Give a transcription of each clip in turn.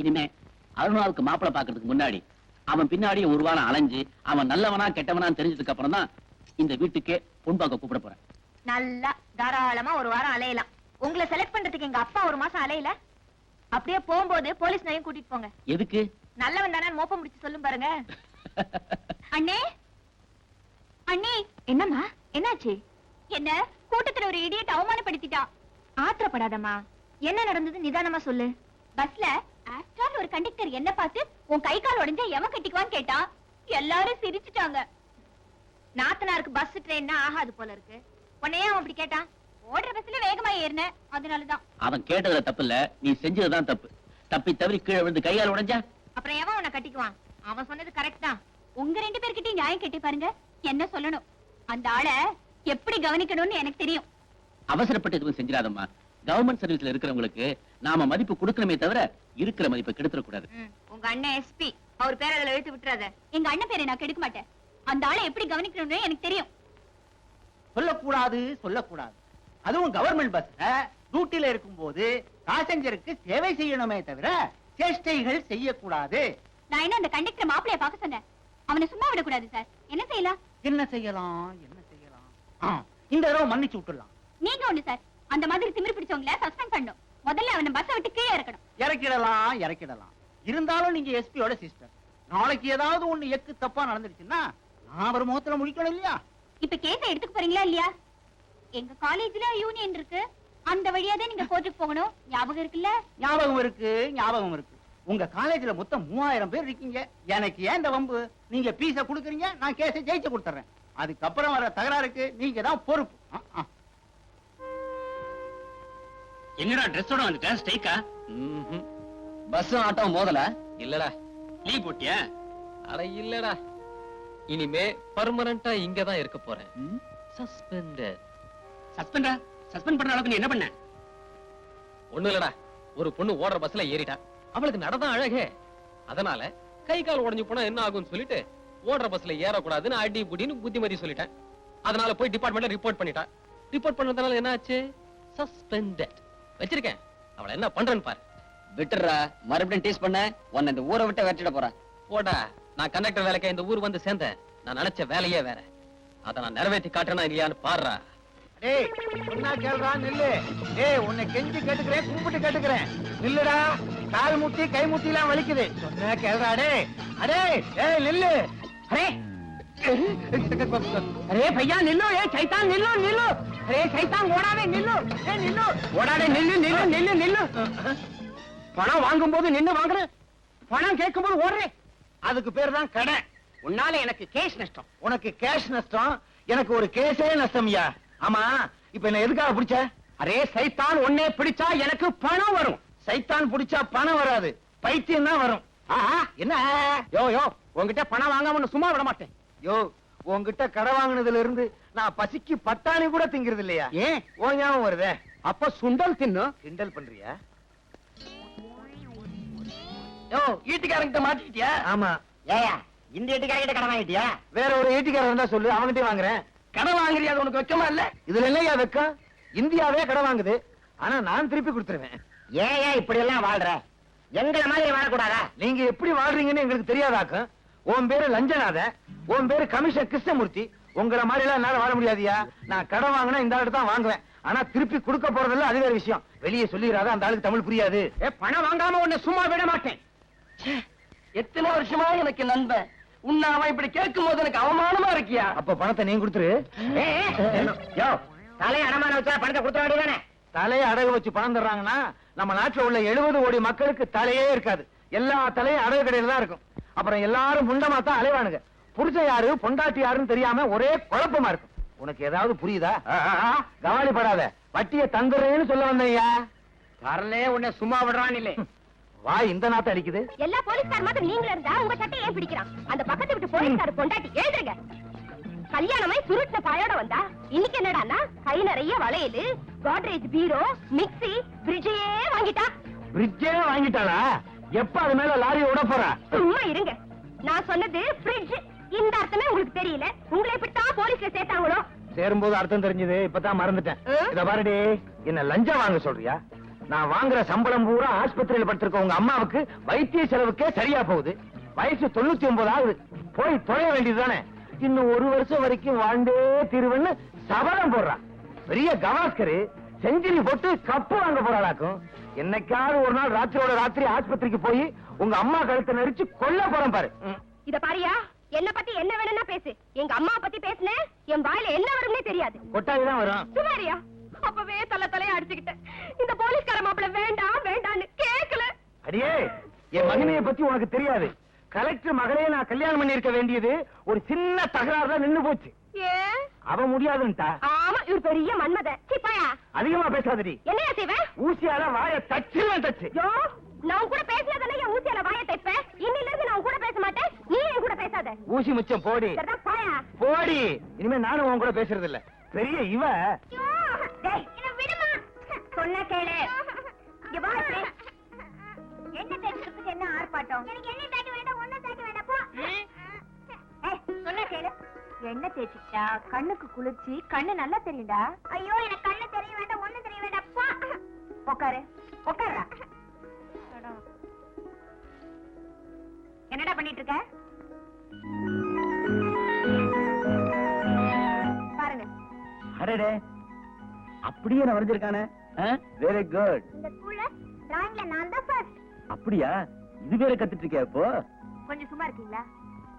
இனிமே அருணாவுக்கு மாப்பிளை பாக்குறதுக்கு முன்னாடி அவன் பின்னாடியே ஒரு வாரம் அலைஞ்சு அவன் நல்லவனா கெட்டவனா தெரிஞ்சதுக்கு அப்புறம் தான் இந்த வீட்டுக்கே பொன் பார்க்க கூப்பிட போறேன். நல்லா தாராளமா ஒரு வாரம் அலையலாம். உங்களை செலக்ட் பண்றதுக்கு எங்க அப்பா ஒரு மாசம் அலையல. அப்படியே போகும்போது போலீஸ் நிலையம் கூட்டிட்டு போங்க. எதுக்கு? நல்லவன் தானே மோப்பம் முடிச்சு சொல்லும் பாருங்க. அண்ணே அண்ணே. என்னம்மா என்னாச்சு? என்ன கூட்டத்துல ஒரு இடியட் அவமானப்படுத்திட்டா. ஆத்திரப்படாதம்மா, என்ன நடந்தது நிதானமா சொல்லு. பஸ்ல ஆஃப்டர் ஒரு கண்டக்டர் என்ன பார்த்து உன் கை கால் உடைஞ்சா எவன் கட்டிக்குவான்னு கேட்டா. எல்லாரும் சிரிச்சுட்டாங்க. நாத்தனாருக்கு பஸ் ட்ரெயின்னா ஆகாது போல இருக்கு. உன்னையே அவன் அப்படி கேட்டான். ஓடுற பஸ்ல வேகமா ஏறின, அதனாலதான். அவன் கேட்டதுல தப்பு இல்ல, நீ செஞ்சதுதான் தப்பு. தப்பி தவறி கீழே விழுந்து கையால் உடைஞ்சா அப்புறம் எவன் உன்னை கட்டிக்குவான்? அவன் சொன்னது கரெக்ட் தான். உங்க 2 பேர்கிட்டயும் நியாயம் கேட்டி பாருங்க. என்ன சொல்லணும், அந்த ஆளை எப்படி கவனிக்கணும்னு எனக்கு தெரியும். அவசரப்பட்டு எதுவும் செஞ்சிடாதம்மா. கவர்மெண்ட் சர்வீஸ்ல இருக்கிறவங்களுக்கு நாம மதிப்பு கொடுக்கணுமே தவிர இருக்கிற மதிப்பை கெடுத்துட கூடாது. உங்க அண்ணன் எஸ்பி, அவர் பேரை அதுல எழுத்து விட்டுறாத. எங்க அண்ணன் பேரை நான் கெடுக்க மாட்டேன். அந்த ஆளை எப்படி கவனிக்கணும்னு எனக்கு தெரியும். சொல்லக்கூடாது சொல்லக்கூடாது. அதுவும் கவர்மெண்ட் பஸ்ல டியூட்டில இருக்கும்போது பாசஞ்சருக்கு சேவை செய்யணுமே தவிர சேஷ்டைகள் செய்யக்கூடாது. நான் என்ன அந்த கண்டக்டர் மாப்பிளைய பார்க்க சொன்னேன். அவனை சும்மா விடக்கூடாது சார். என்ன செய்யலாம்? என்ன செய்யலாம் என்ன செய்யலாம்? இந்த தடவை மன்னிச்சு விட்டுடலாம். நீங்க ஒண்ணு சார், அந்த மாதிரி திமிரு பிடிச்சவங்கள சஸ்பெண்ட் பண்ணணும். முதல்ல அவனை பஸ்ஸை விட்டு கீழே இறக்கணும். இறக்கிடலாம். இருந்தாலும் நீங்க எஸ்பியோட சிஸ்டர். நாளைக்கு ஏதாவது ஒண்ணு எக்கு தப்பா நடந்துருச்சுன்னா நான் ஒரு முகத்துல முடிக்கணும் இல்லையா? இப்ப கேஸ எடுத்துக்க போறீங்களா இல்லையா? எங்க காலேஜ்ல யூனியன் இருக்கு. அந்த வழியா தான் நீங்க கோர்ட்டுக்கு போகணும். ஞாபகம் இருக்குல்ல? ஞாபகம் இருக்கு. உங்க காலேஜ்ல மொத்தம் 3000 பேர் இருக்கீங்க. எனக்கு ஏன் இந்த வம்பு? நீங்க பீஸ குடுக்குறீங்க, நான் கேஸை ஜெயிச்சு கொடுத்துறேன். அதுக்கப்புறம் வர தகராறுக்கு நீங்க தான் பொறுப்பு. என்னடா ட்ரெஸ்ஸோட வந்துட்ட? ஸ்ட்ரைக்கா? பஸ் ஆட்டோ மோதல? இல்லடா. லீவ் போட்டியா? அட இல்லடா, இனிமே பர்மனண்டா இங்க தான் இருக்க போறேன். சஸ்பெண்டட். சஸ்பெண்டா? சஸ்பெண்ட் பண்ற அளவுக்கு நீ என்ன பண்ண? ஒண்ணு இல்லடா, ஒரு பொண்ணு ஓடுற பஸ்ல ஏறிட்டா. அவளுக்கு நடதான் அழகே. அதனால கை கால் உடைஞ்சு போனா என்ன ஆகும்னு சொல்லிட்டு ஓடுற பஸ்ல ஏறக்கூடாதுன்னு அடி புடின்னு புத்திமதி சொல்லிட்டேன். அதனால போய் டிபார்ட்மெண்ட்ல ரிப்போர்ட் பண்ணிட்டா. ரிப்போர்ட் பண்ணதுனால என்ன ஆச்சு? சஸ்பெண்டட். வச்சிருக்கேன். அவளை என்ன பண்றேன்னு பாரு. விட்டுறா, மறுபடியும் டீஸ் பண்ண உன்னை இந்த ஊரை விட்டு விரட்டிட போறேன். போடா, நான் கண்டக்டர் வேலைக்கு இந்த ஊர் வந்து சேர்ந்தேன். நான் நினைச்ச வேலையே வேற. அதை நான் நிறைவேற்றி காட்டுறேனா இல்லையான்னு பாடுறா. டேய், என்ன கேளுடா, நில்லு. டேய், உன்னை கெஞ்சி கேட்டுக்கிறேன், கும்பிட்டு கேட்டுக்கிறேன். நில்லுடா. கால் முட்டி கை முட்டி எல்லாம் வலிக்குது. சொன்ன கேளுடா. டேய், அடே, ஏய் நில்லு. அரே அரே भैया நில்லு. ஏ சைத்தான் நில்லு நில்லு. அரே சைத்தான் ஓடாதே நில்லு. ஏ நில்லு. ஓடாதே நில்லு நில்லு நில்லு நில்லு. பணம் வாங்கும்போது நின்னு வாங்குற, பணம் கேட்கும்போது ஓடுறே. அதுக்கு பேர் தான் கடை. உன்னால எனக்கு கேஷ் நஷ்டம். உனக்கு கேஷ் நஷ்டம், எனக்கு ஒரு கேஸே நஷ்டம்யா. ஆமா, இப்ப என்ன எதுக்காக பிடிச்ச? அரே சைத்தான், உன்னை பிடிச்சா எனக்கு பணம் வரும். சைத்தான் பிடிச்சா பணம் வராது, பைத்தியம் தான் வரும். என்ன யோ யோ, உன்கிட்ட பணம் வாங்காம சும்மா விட மாட்டேன். யோ, உன்கிட்ட கடை வாங்கினதுல இருந்து நான் பசிக்கு பட்டாணி கூட திங்கிறது இல்லையா? ஏன் ஓ ஞாபகம் வருதே? அப்ப சுண்டல் தின்னு கிண்டல் பண்றியா? யோ, ஈட்டிக்காரங்கிட்ட மாட்டிக்கிட்டியா? ஆமா. ஏயா, இந்த ஈட்டிக்காரங்கிட்ட கடை வாங்கிட்டியா? வேற ஒரு ஈட்டிக்காரன் இருந்தா சொல்லு, அவங்கிட்டே வாங்குறேன். கடை வாங்குறியா? அது உனக்கு வெக்கமா இல்ல? இதுல என்னையா வெக்கம்? இந்தியாவே கடை வாங்குது, ஆனா நான் திருப்பி கொடுத்துருவேன். ஏன் இப்படி எல்லாம் வாழ்ற? எங்களை மாதிரி வாழக்கூடாதா? நீங்க எப்படி வாழ்றீங்கன்னு எங்களுக்கு தெரியாதாக்கும். உன் பேரு லஞ்சநாத, உன் பேரு கமிஷன் கிருஷ்ணமூர்த்தி. உங்களை மாதிரி எல்லாம் என்னால வாழ முடியாதியா? நான் கடை வாங்கினா இந்த ஆளுக்கு தான் வாங்குவேன், ஆனா திருப்பி கொடுக்க போறதில்ல, அது வேற விஷயம். வெளியே சொல்லிடாத, அந்த ஆளுக்கு தமிழ் புரியாது. பணம் வாங்காம உன்னை சும்மா விட மாட்டேன். எத்தனை வருஷமா எனக்கு நண்பன், உன்னை அவன் இப்படி கேட்கும் போது எனக்கு அவமானமா இருக்கியா? அப்ப பணத்தை நீ கொடுத்துரு. தலையை அடமான வச்சா பணத்தை கொடுத்த வேண்டியதானே? தலையை அடகு வச்சு பணம் தர்றாங்கன்னா நம்ம நாட்டுல உள்ள 70 கோடி மக்களுக்கு தலையே இருக்காது. எல்லா தலையும் அடகு கடையில தான் இருக்கும். அப்புறம் எல்லாரும் முண்டமா தான் அலைவானுங்க. புடிச்ச யாரு பொண்டாட்டி யாருன்னு தெரியாம ஒரே குழப்பமா இருக்கும். உனக்கு ஏதாவது புரியுதா? கவலைப்படாத, வட்டியை தந்துறேன்னு சொல்ல வந்தையா. வரலே உன்னை சும்மா விடுறான் இல்லை. வாய் இந்த நாத்த அடிக்குது. எல்லா போலீஸ்கார மாதிரி நீங்களே இருந்தா உங்க சட்டை ஏன் பிடிக்கிறான்? அந்த பக்கத்து விட்டு போலீஸ்கார பொண்டாட்டி எழுதுங்க. கல்யாணமாய் சுருட்ட பாயோட வந்தா இன்னைக்கு என்னடான்னா கை நிறைய வளையல், கோட்ரேஜ் பீரோ, மிக்ஸி, ஃப்ரிட்ஜே வாங்கிட்டா. ஃப்ரிட்ஜே வாங்கிட்டாளா? எப்ப அது மேல லாரி விட போறா? சும்மா இருங்க. நான் சொன்னது ஃப்ரிட்ஜ். இந்த அர்த்தமே உங்களுக்கு தெரியல. உங்களை எப்படித்தான் போலீஸ்ல சேர்த்தாங்களோ? சேரும்போது அர்த்தம் தெரிஞ்சது, இப்பதான் மறந்துட்டேன். இத பாருடி, என்ன லஞ்சம் வாங்க சொல்றியா? நான் வாங்குற சம்பளம் பூரா ஆஸ்பத்திரியில் படுத்திருக்க உங்க அம்மாவுக்கு வைத்திய செலவுக்கே சரியா போகுது. வயசு 99 ஆகுது. போய் தொலைய வேண்டியதுதானே. இன்னும் 1 வருஷம் வரைக்கும் வாழ்ந்தே தீருவன்னு சபதம் போடுறான். பெரிய கவாஸ்கரு செஞ்சுரி போட்டு கப்பு வாங்க போறாளாக்கும். என்னைக்காவது ஒரு நாள் ராத்திரியோட ராத்திரி ஆஸ்பத்திரிக்கு போய் உங்க அம்மா கழுத்தை நெரிச்சு கொல்ல போறேன் பாரு. இத பாரியா, என்ன பத்தி என்ன வேணும்னா பேசு. எங்க அம்மா பத்தி பேசுன என் வாயில என்ன வரும்னே தெரியாது. கொட்டாதிதான் வரும். சுமாரியா, அப்பவே தலைய அடிச்சுக்கிட்டேன். இந்த போலீஸ்கார மாப்பிள்ள வேண்டாம் வேண்டான்னு கேட்கல. அடியே, என் மகனைய பத்தி உனக்கு தெரியாது. கலெக்டர் மகளே நான் கல்யாணம் பண்ணி இருக்க வேண்டியது ஒரு சின்ன தகராறு தான் நின்னு போச்சு. ஏன் அவ முடியாதுன்ட்டா. ஆமா, இவர் பெரிய மன்மத. சிப்பாயா அதிகமா பேசாதடி. என்னையா செய்வேன்? ஊசியால வாய தச்சுவேன் தச்சு. யோ, நான் கூட பேசினதானே என் ஊசியால வாயை தைப்பேன். இன்னில இருந்து நான் கூட பேச மாட்டேன். நீ என் கூட பேசாத. ஊசி முச்சம் போடி. சரிதான், பாயா. போடி. இனிமே நானும் உன் கூட பேசுறது இல்ல. பெரிய இவ. யோ, டேய், என்ன விடுமா? சொன்ன கேளு. இங்க வா இப்படி. என்ன தேய்க்கிறதுக்கு என்ன ஆர்ப்பாட்டம்? எனக்கு என்ன தேய்க்க வேண்டாம், ஒண்ணு தேய்க்க வேண்டாம் போ. சொன்ன கேளு. என்ன தேய்ச்சிட்டா கண்ணுக்கு குளிர்ச்சி, கண்ணு நல்லா தெரியும்டா. ஐயோ, எனக்கு கண்ணு தெரிய வேண்டாம், ஒண்ணு தெரிய வேண்டாம் போ. உட்காரு, உட்காருடா. என்னடா பண்ணிட்டு இருக்க? பாருங்க. அடடே, அப்படியே நான் வரைஞ்சிருக்கானே. Very good. இந்த ஸ்கூல்ல டிராயிங்ல நான் தான் ஃபர்ஸ்ட். அப்படியா? இது வேற கத்துட்டு இருக்கியா இப்போ? கொஞ்சம் சும்மா இருக்கீங்களா?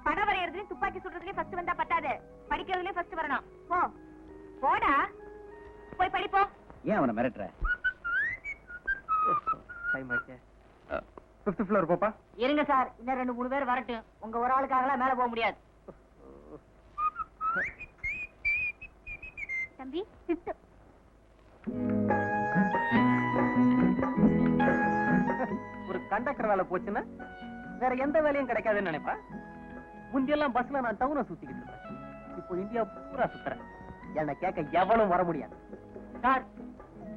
படம் வரையறதுலயும் துப்பாக்கி சுடுறதுலயும் ஃபர்ஸ்ட் வந்தா பத்தாது. படிக்கிறதுலயும் ஃபர்ஸ்ட் வரணும். போ போடா, போய் படிப்போ. ஏன் அவனை மிரட்டுற? 5th floor போப்பா. இருங்க சார், இன்னும் 2-3 பேர் வரட்டும். உங்க ஒரு ஆளுக்காகலாம் மேல போக முடியாது. தம்பி 5th. ஒரு கண்டக்டர் வேலை போச்சுன்னா வேற எந்த வேலையும் கிடைக்காதுன்னு நினைப்பா. முந்தியெல்லாம் பஸ்ல நான் டவுனை சுத்திக்கிட்டு இருப்பேன். இப்போ இந்தியா பூரா சுத்துறேன். என்ன கேட்க எவனும் வர முடியாது. சார்,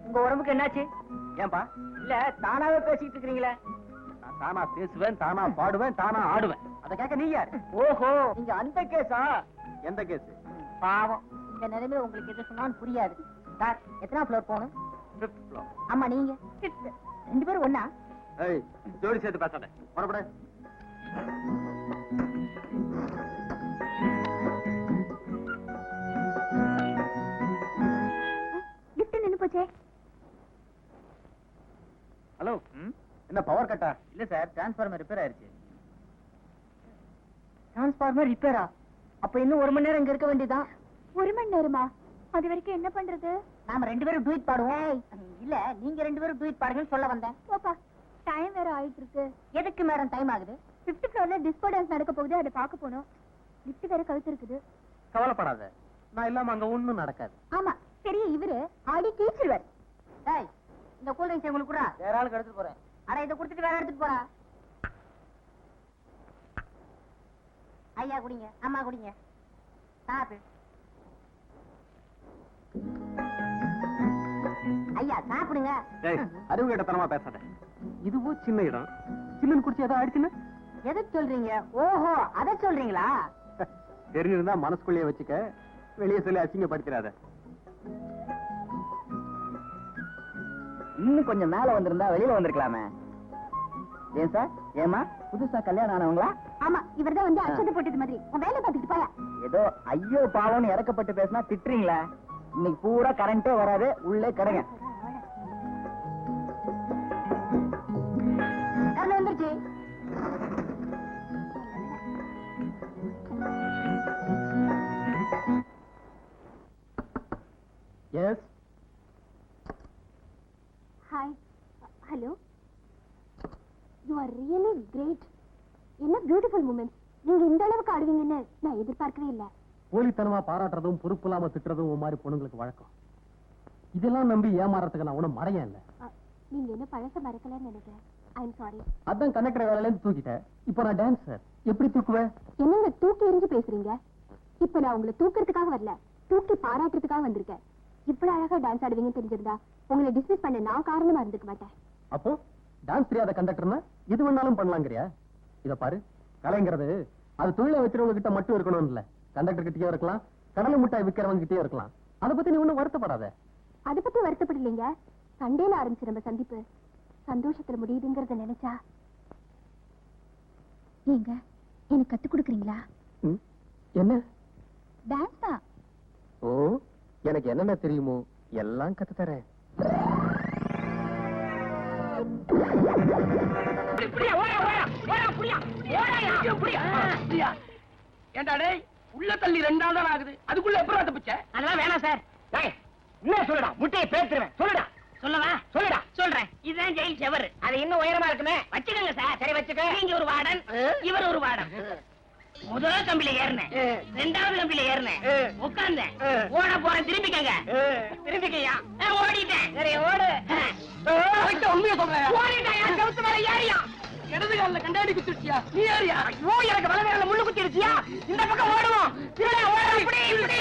உங்க உடம்புக்கு என்னாச்சு? ஏன்பா? இல்ல தானாவே பேசிட்டு இருக்கீங்களே. நான் தானா பேசுவேன், தானா பாடுவேன், தானா ஆடுவேன். அத கேட்க நீ யாரு? ஓஹோ, நீங்க அந்த கேஸா? எந்த கேஸ்? பாவம், இந்த நிலைமையில உங்களுக்கு எது சொன்னாலும் புரியாது. சார், எத்தனை ஃப்ளோர் போகணும்? 5th floor. ஆமா, நீங்க 5th. 2 பேரும் ஒண்ணா? ஏய், ஜோடி சேர்த்து பேசாத. வரப்பட. லிஃப்ட் நின்னு போச்சே. ஹலோ, என்ன பவர் கட்டா? இல்ல சார், டிரான்ஸ்ஃபார்மர் ரிப்பேர் ஆயிருச்சு. டிரான்ஸ்ஃபார்மர் ரிப்பேரா? அப்ப இன்னும் 1 மணி நேரம் இங்க இருக்க வேண்டியதான். 1 மணி நேரமா? அது வரைக்கும் என்ன பண்றது? நாம 2 பேரும் ட்வீட் பாடுவோம். இல்ல, நீங்க 2 பேரும் ட்வீட் பாடுங்கன்னு சொல்ல வந்தேன். போப்பா, டைம் வேற ஆயிட்டு இருக்கு. எதுக்கு மேடம் டைம் ஆகுது? 5th ஃப்ளோர்ல டிஸ்கோ டான்ஸ் நடக்க போகுது, அதை பார்க்க போறோம். லிஃப்ட் வேற கழுத்து இருக்குது. கவலைப்படாத, நான் இல்லாம அங்க ஒண்ணும் நடக்காது. ஆமா, பெரிய இவரு ஆடி கீச்சிடுவார். டேய், இந்த கூல் ட்ரிங்க்ஸ் உங்களுக்கு குறா. வேற ஆளுக்கு எடுத்துட்டு போறேன். அட, இத கொடுத்துட்டு வேற எடுத்துட்டு போறா. ஐயா குடிங்க, அம்மா குடிங்க. சாப்பிடு. ஐயா சாப்பிடுங்க. டேய், அறிவு கேட்டத்தனமா பேசாத. இதுவும் சின்ன இடம். சில்லுன்னு குடிச்சு ஏதோ ஆயிடுச்சுன்னா? எதை சொல்றீங்க? ஓஹோ, அத சொல்றீங்களா? தெரிஞ்சிருந்தா மனசுக்குள்ளேயே வச்சுக்க, வெளியே சொல்லி அசிங்கப்படுத்திடாத. இன்னும் கொஞ்சம் மேல வந்திருந்தா வெளியில வந்திருக்கலாமே. ஏன் சார்? ஏமா புதுசா கல்யாணம் ஆனவங்களா? ஆமா, இவர்தான் வந்து அச்சத்தை போட்டது மாதிரி. உன் வேலை பார்த்துட்டு போயா. ஏதோ ஐயோ பாவம்னு இறக்கப்பட்டு பேசினா திட்டுறீங்களா? இன்னைக்கு பூரா கரண்டே வராது, உள்ளே கடங்க. கரண்ட் வந்துருச்சு. Yes. Hi. Hello. You are really great. என்ன பியூட்டிஃபுல் மூமெண்ட்ஸ். நீங்க இந்த அளவுக்கு ஆடுவீங்கன்னு நான் எதிர்பார்க்கவே இல்லை. போலித்தனமா பாராட்டுறதும் பொறுப்பு இல்லாம திட்டுறதும் ஒரு மாதிரி பொண்ணுங்களுக்கு வழக்கம். இதெல்லாம் நம்பி ஏமாறதுக்கு நான் ஒண்ணும் மறைய இல்ல. நீங்க என்ன பழச மறக்கலன்னு நினைக்கிறேன். I am sorry. அதான் கண்டக்டர் வேலையில இருந்து தூக்கிட்டேன். இப்போ நான் டான்சர். எப்படி தூக்குவேன்? என்னங்க தூக்கி எறிஞ்சு பேசுறீங்க? இப்ப நான் உங்களை தூக்குறதுக்காக வரல, தூக்கி பாராட்டுறதுக்காக வந்திருக்கேன். இவ்வளவு அழகா டான்ஸ் ஆடுவீங்கன்னு தெரிஞ்சிருந்தா உங்களை டிஸ்மிஸ் பண்ண நான் காரணமா இருந்துக்க மாட்டேன். அப்போ டான்ஸ் தெரியாத கண்டக்டர்னா இது வேணாலும் பண்ணலாங்கிறியா? இத பாரு, கலைங்கிறது அது தொழிலை வச்சிருவங்க கிட்ட மட்டும் இருக்கணும் இல்ல, கண்டக்டர் கிட்டயே இருக்கலாம், கடலை முட்டாய் விக்கிறவங்க கிட்டயே இருக்கலாம். அதை பத்தி நீ ஒண்ணும் வருத்தப்படாத. அதை பத்தி வருத்தப்படலீங்க. சண்டேல ஆரம்பிச்சு நம்ம சந்திப்பு சந்தோஷத்துல முடியுதுங்கிறத நினைச்சா நீங்க எனக்கு கத்து கொடுக்குறீங்களா? என்ன? டான்ஸ் தான். ஓ, எனக்கு என்னென்ன தெரியுமோ எல்லாம் கத்து தரேன். ஏண்டா டேய், உள்ள தள்ளி 2 நாள் தான் ஆகுது, அதுக்குள்ள எப்படி தப்பிச்ச? அதெல்லாம் வேணாம் சார். என்ன சொல்லுடா, முட்டையை பேத்துருவேன். சொல்லுடா. சொல்லவா? சொல்லுடா. சொல்றேன். இதுதான் ஜெயில் செவர். அது இன்னும் உயரமா இருக்குமே. வச்சுக்கங்க சார். சரி வச்சுக்க. நீங்க ஒரு வார்டன், இவர் ஒரு வார்டன். முதல் கம்பியில ஏறினேன், 2வது கம்பியில ஏறினேன், உட்கார்ந்தேன், ஓட போறேன். திரும்பிக்கங்க. திரும்பிக்கையா? ஓடிட்டேன். சரி ஓடு. உண்மையை சொல்றேன். ஓடிட்டேன். கவுத்து மேல ஏறியா? இடது கால கண்டாடி குத்திருச்சியா? நீ ஏறியா? ஐயோ, எனக்கு வலது கால்ல முள்ளு குத்திருச்சியா? இந்த பக்கம் ஓடுவோம். திருடா ஓடு. இப்படி இப்படி.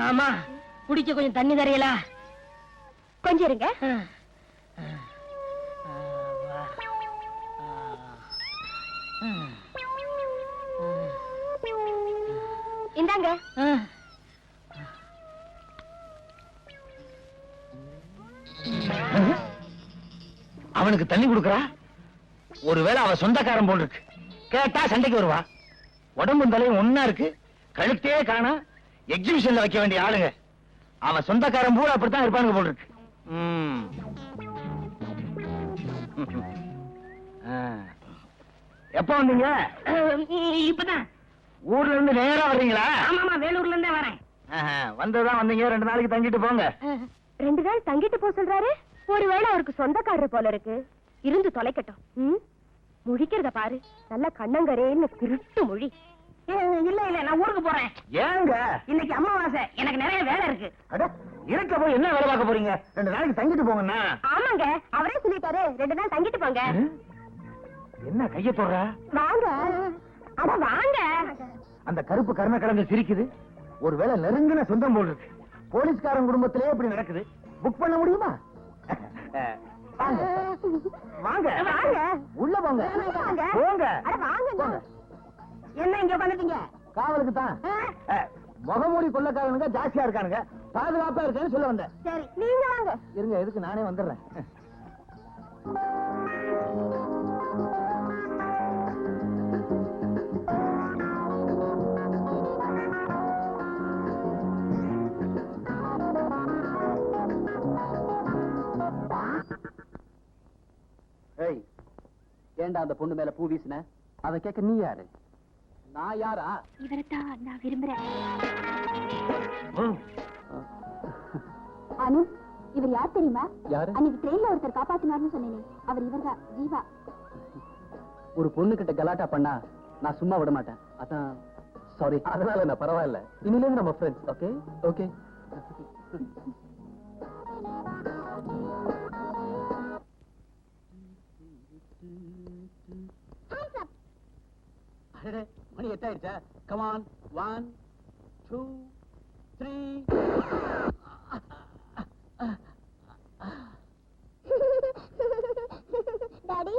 ஆமா, குடிக்க கொஞ்சம் தண்ணி தரையலா? கொஞ்சம் இருங்க. இந்தாங்க. அவனுக்கு தண்ணி கொடுக்கறா? ஒருவேளை அவ சொந்தக்காரன் போல் இருக்கு. கேட்டா சண்டைக்கு வருவா. உடம்பும் தலையும் ஒன்னா இருக்கு, கழுத்தே காணா. எக்ஸிபிஷன்ல வைக்க வேண்டிய ஆளுங்க. அவன் சொந்தக்காரன் பூரா அப்படித்தான் இருப்பானுங்க போல் இருக்கு. எப்ப வந்தீங்க? இப்பதான். ஊர்ல இருந்து நேரா வர்றீங்களா? ஆமாமா, வேலூர்ல இருந்தே வரேன். வந்ததுதான் வந்தீங்க. 2 நாளைக்கு தங்கிட்டு போங்க. 2 நாள் தங்கிட்டு போ சொல்றாரு. ஒருவேளை அவருக்கு சொந்தக்காரர் போல இருக்கு. இருந்து தொலைக்கட்டும். முழிக்கிறத பாரு, நல்ல கண்ணங்கரேன்னு திருட்டு மொழி. இல்ல இல்ல, நான் ஊருக்கு போறேன். ஏங்க? இன்னைக்கு அமாவாசை, எனக்கு நிறைய வேலை இருக்கு. அட, இருக்க போய் என்ன வேலை பார்க்க போறீங்க? 2 நாளைக்கு தங்கிட்டு போங்கண்ணா. ஆமாங்க, அவரே சொல்லிட்டாரு 2 நாள் தங்கிட்டு போங்க. என்ன கைய போடுற? வாங்க. அட வாங்க. அந்த கருப்பு கர்ண கிழங்கு சிரிக்குது. ஒருவேளை நெருங்கின சொந்தம் போல் இருக்கு. போலீஸ்காரன் குடும்பத்திலே இப்படி நடக்குது. புக் பண்ண முடியுமா? வாங்க வாங்க வாங்க. உள்ள போங்க. வாங்க. போங்க. அட வாங்க. போங்க. என்ன இங்க பண்ணிட்டீங்க? காவலுக்கு தான். முகமூடி கொள்ளக்காரனுங்க ஜாஸ்தியா இருக்கானுங்க. பாதுகாப்பா இருக்கேன்னு சொல்ல வந்தேன். சரி, நீங்க வாங்க. இருங்க, எதுக்கு நானே வந்துடுறேன். ஏண்டா அந்த பொண்ணு மேல பூ வீசின? அதை கேட்க நீ யாரு? நான் யாரா? இவரைத்தான் நான் விரும்புறேன். ம். அனு, இவர் யார் தெரியுமா? யாரு? அன்னைக்கு ட்ரெயின்ல ஒருத்தர் காப்பாத்தினார்னு சொன்னேனே, அவர் இவர்தான், ஜீவா. ஒரு பொண்ணு கிட்ட கலாட்டா பண்ணா நான் சும்மா விட மாட்டேன். அதான் சாரி. அதனால என்ன, பரவாயில்ல. இனிமே நம்ம ஃப்ரெண்ட்ஸ். Okay okay. மணி 8 ஆயிடுச்சா? கமான். 1 2 3. டாடி,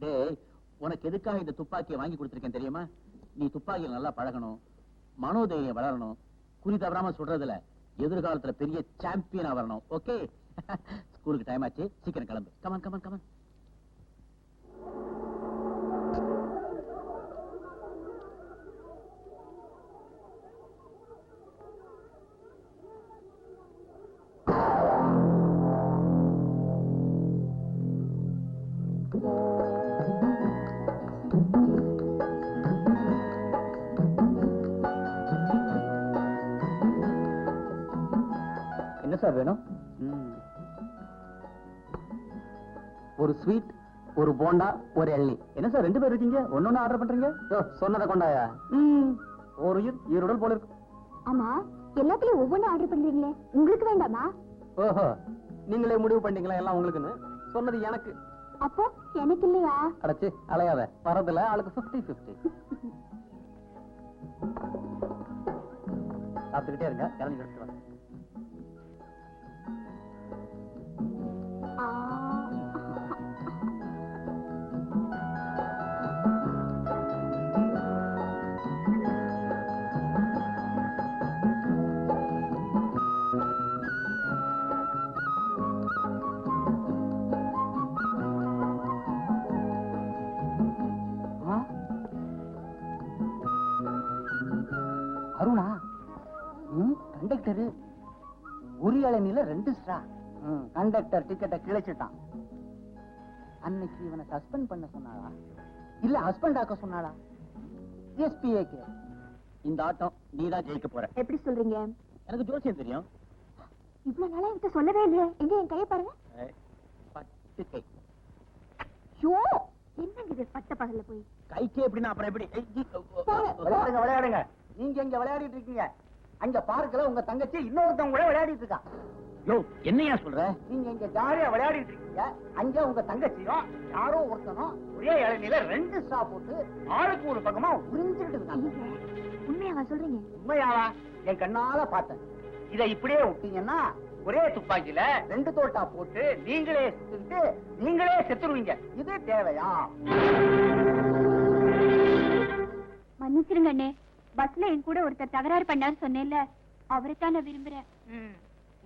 டேய், உனக்கு எதுக்காக இந்த துப்பாக்கியை வாங்கி கொடுத்திருக்கேன் தெரியுமா? நீ துப்பாக்கியில் நல்லா பழகணும், மனோதைரியம் வளரணும், குறி தவறாம சொல்றதுல எதிர்காலத்துல பெரிய சாம்பியனா வரணும். ஓகே? ஸ்கூலுக்கு டைம் ஆச்சு, சீக்கிரம் கிளம்பு. Come on come on come on. என்ன சார் வேணும்? ஒரு ஸ்வீட், ஒரு போண்டா, ஒரு எள்ளி. என்ன சார் 2 பேர் இருக்கீங்க, ஒன்னொன்னு ஆர்டர் பண்றீங்க? சொன்னதை கொண்டாயா? ஒரு ஈரோடல் போல இருக்கு. ஆமா, எல்லாத்துலயும் ஒவ்வொன்றும் ஆர்டர் பண்றீங்களே, உங்களுக்கு வேண்டாமா? ஓஹோ, நீங்களே முடிவு பண்ணீங்களா எல்லாம் உங்களுக்குன்னு? சொன்னது எனக்கு. அப்போ எனக்கு இல்லையா? அடைச்சு அலையாத, வரதுல ஆளுக்கு 50-50. சாப்பிட்டுக்கிட்டே இருங்க, இறங்கி எடுத்து வரேன். புலி இளநில 2 ஸ்ட்ரா. கண்டக்டர் டிக்கெட்டை கிழிச்சிட்டான். அன்னைக்கு இவனை சஸ்பெண்ட் பண்ண சொன்னாளா இல்ல ஹஸ்பண்ட் ஆக்க சொன்னாளா? எஸ்பிஏக்கு. இந்த ஆட்டம் நீதான் ஜெயிக்க போற. எப்படி சொல்றீங்க? எனக்கு ஜோசியம் தெரியும். இவ்வளவு நாளா என்கிட்ட சொல்லவே இல்லையே. எங்க என் கையை பாருங்க. பட்டு கை. ஐயோ, என்னங்க இது பட்ட பகல்ல போய்? கைக்கே எப்படின்னா அப்புறம் எப்படி? விளையாடுங்க விளையாடுங்க. நீங்க இங்க விளையாடிட்டு இருக்கீங்க. அங்க பார்க்கல உங்க தங்கச்சி இன்னொருத்தவங்க கூட விளையாடிட்டு இருக்கா. யோ, என்னையா சொல்ற? நீங்க இங்க ஜாலியா விளையாடிட்டு இருக்கீங்க. அங்க உங்க தங்கச்சியும் யாரோ ஒருத்தனும் ஒரே இளநில 2 ஸ்ட்ரா போட்டு ஆளுக்கு ஒரு பக்கமா உறிஞ்சிட்டு இருக்காங்க. உண்மையாவா சொல்றீங்க? உண்மையாவா? என் கண்ணால பார்த்தேன். இதை இப்படியே விட்டீங்கன்னா ஒரே துப்பாக்கியில 2 தோட்டா போட்டு நீங்களே சுட்டுட்டு நீங்களே செத்துருவீங்க. இது தேவையா? மன்னிச்சிருங்க அண்ணே. பஸ்ல என் கூட ஒருத்தர் தகராறு பண்ணாரு சொன்னேன்ல, அவரைத்தான் நான் விரும்புறேன்.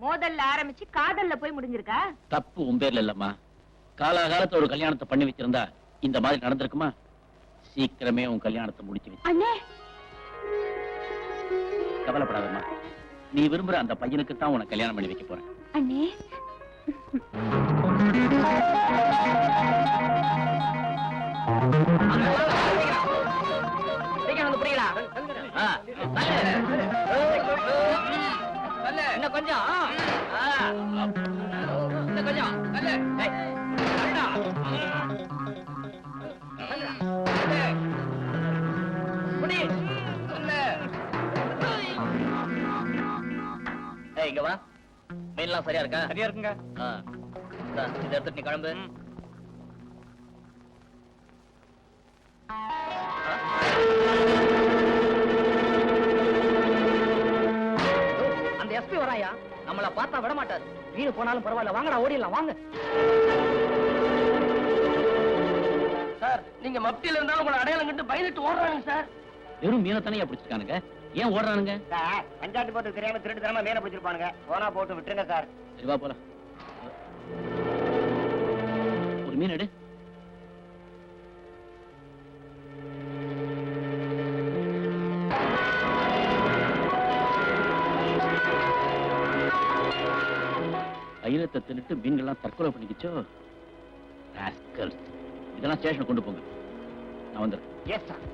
மோதல்ல ஆரம்பிச்சு காதல்ல போய் முடிஞ்சிருக்கா? தப்பு உன் பேர்ல இல்லம்மா. காலாகாலத்துல ஒரு கல்யாணத்தை பண்ணி வச்சிருந்தா இந்த மாதிரி நடந்திருக்குமா? சீக்கிரமே உன் கல்யாணத்தை முடிச்சு வச்சு. அண்ணே, கவலைப்படாதம்மா. நீ விரும்புற அந்த பையனுக்கு தான் உனக்கு கல்யாணம் பண்ணி வைக்க போறேன். அண்ணே. இன்னும் கொஞ்சம் இன்னும் கொஞ்சம் இங்க வா. மீன்லாம் சரியா இருக்கா? சரியா இருக்குங்க. இதை எடுத்துட்டு நீ கிளம்பு. அந்த எஸ்பி வராயா? நம்மள பார்த்தா விட மாட்டாரு. வீடு போனாலும் பரவாயில்ல, வாங்கடா ஓடிடலாம் வாங்க. சார், நீங்க மப்டியில இருந்தாலும் உங்களை அடையாளம் கண்டு பயந்துட்டு ஓடுறாங்க சார். வெறும் மீனை தானே பிடிச்சிருக்கானுங்க. ஏன் ஓடுறானுங்க? சார், பஞ்சாயத்து போட்டு தெரியாம திருட்டு தரமா மீனை பிடிச்சிருப்பானுங்க. போனா போட்டு விட்டுருங்க சார். சரி வா போலாம். ஒரு மீன் எடு. கைலத்தை தின்னுட்டு மீன்கள்லாம் தற்கொலை பண்ணிக்கிச்சோ. இதெல்லாம் ஸ்டேஷன் கொண்டு போங்க. நான் வந்துடுறேன். Yes sir.